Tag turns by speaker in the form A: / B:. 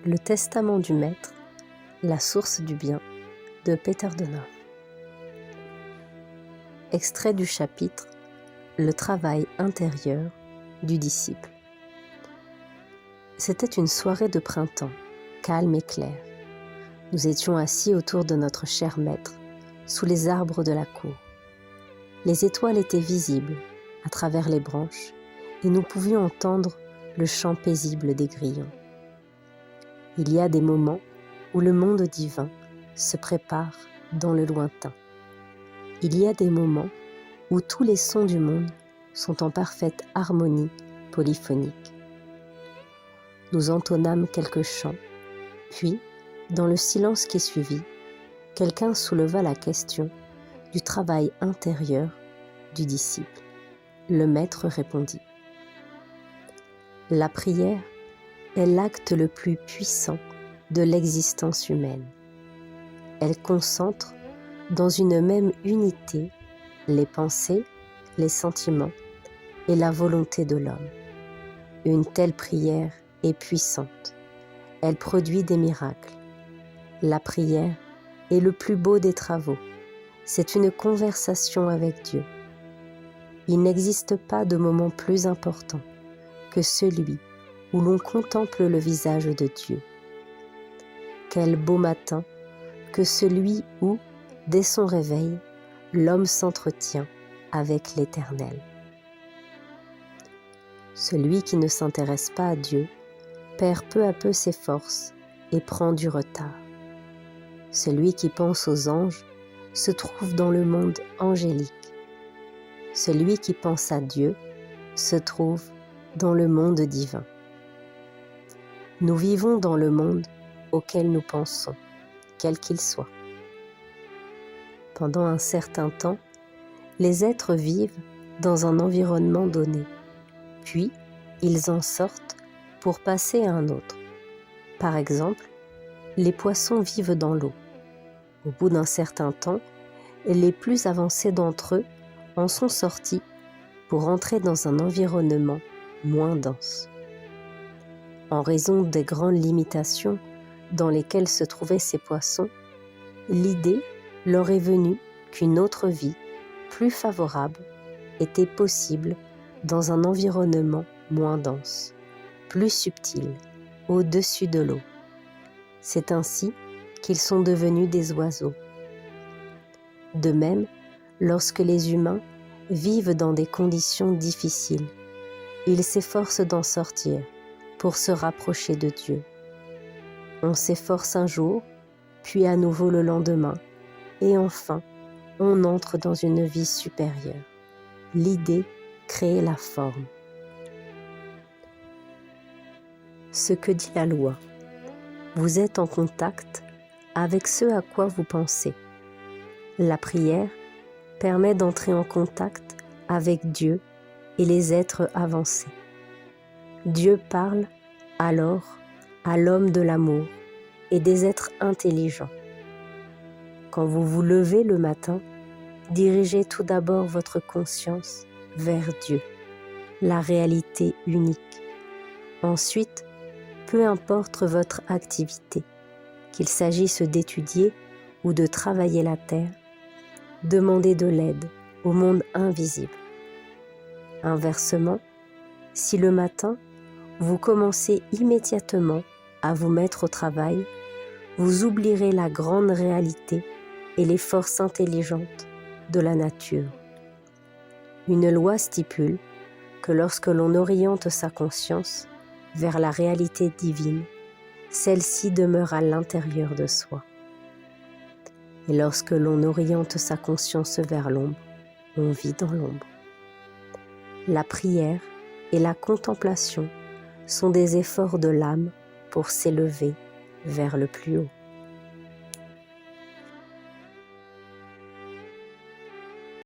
A: Le testament du maître, la source du bien, de Peter Donov. Extrait du chapitre Le travail intérieur du disciple. C'était une soirée de printemps, calme et claire. Nous étions assis autour de notre cher maître, sous les arbres de la cour. Les étoiles étaient visibles à travers les branches et nous pouvions entendre le chant paisible des grillons. Il y a des moments où le monde divin se prépare dans le lointain. Il y a des moments où tous les sons du monde sont en parfaite harmonie polyphonique. Nous entonnâmes quelques chants, puis, dans le silence qui suivit, quelqu'un souleva la question du travail intérieur du disciple. Le maître répondit : la prière est l'acte le plus puissant de l'existence humaine. Elle concentre dans une même unité les pensées, les sentiments et la volonté de l'homme. Une telle prière est puissante. Elle produit des miracles. La prière est le plus beau des travaux. C'est une conversation avec Dieu. Il n'existe pas de moment plus important que celui où l'on contemple le visage de Dieu. Quel beau matin que celui où, dès son réveil, l'homme s'entretient avec l'Éternel. Celui qui ne s'intéresse pas à Dieu perd peu à peu ses forces et prend du retard. Celui qui pense aux anges se trouve dans le monde angélique. Celui qui pense à Dieu se trouve dans le monde divin. Nous vivons dans le monde auquel nous pensons, quel qu'il soit. Pendant un certain temps, les êtres vivent dans un environnement donné, puis ils en sortent pour passer à un autre. Par exemple, les poissons vivent dans l'eau. Au bout d'un certain temps, les plus avancés d'entre eux en sont sortis pour entrer dans un environnement moins dense. En raison des grandes limitations dans lesquelles se trouvaient ces poissons, l'idée leur est venue qu'une autre vie, plus favorable, était possible dans un environnement moins dense, plus subtil, au-dessus de l'eau. C'est ainsi qu'ils sont devenus des oiseaux. De même, lorsque les humains vivent dans des conditions difficiles, ils s'efforcent d'en sortir pour se rapprocher de Dieu. On s'efforce un jour, puis à nouveau le lendemain, et enfin, on entre dans une vie supérieure. L'idée crée la forme. Ce que dit la loi, vous êtes en contact avec ce à quoi vous pensez. La prière permet d'entrer en contact avec Dieu et les êtres avancés. Dieu parle alors à l'homme de l'amour et des êtres intelligents. Quand vous vous levez le matin, dirigez tout d'abord votre conscience vers Dieu, la réalité unique. Ensuite, peu importe votre activité, qu'il s'agisse d'étudier ou de travailler la terre, demandez de l'aide au monde invisible. Inversement, si le matin, vous commencez immédiatement à vous mettre au travail, vous oublierez la grande réalité et les forces intelligentes de la nature. Une loi stipule que lorsque l'on oriente sa conscience vers la réalité divine, celle-ci demeure à l'intérieur de soi. Et lorsque l'on oriente sa conscience vers l'ombre, on vit dans l'ombre. La prière et la contemplation sont des efforts de l'âme pour s'élever vers le plus haut.